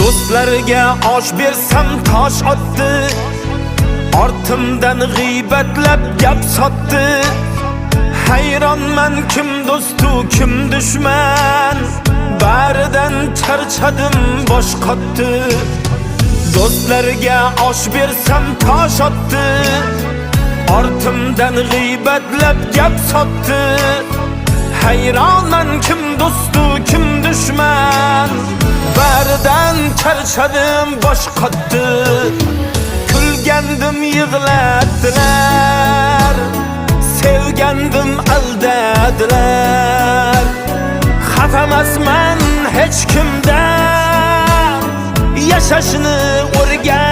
Do'stlarga osh bersam tosh otdi, ortimdan g'iybatlab gap sotdi. Hayronman kim do'stu kim dushman, baridan charchadim bosh qotdi. Do'stlarga osh bersam tosh otdi, ortimdan g'iybatlab gap sotdi. Hayronman kim do'stu kim dushman, baridan charchadim bosh qotdi. Kulgandim yig'latdilar, sevgandim aldadilar. Xafamasman hech kimdan, yashashni o'rgan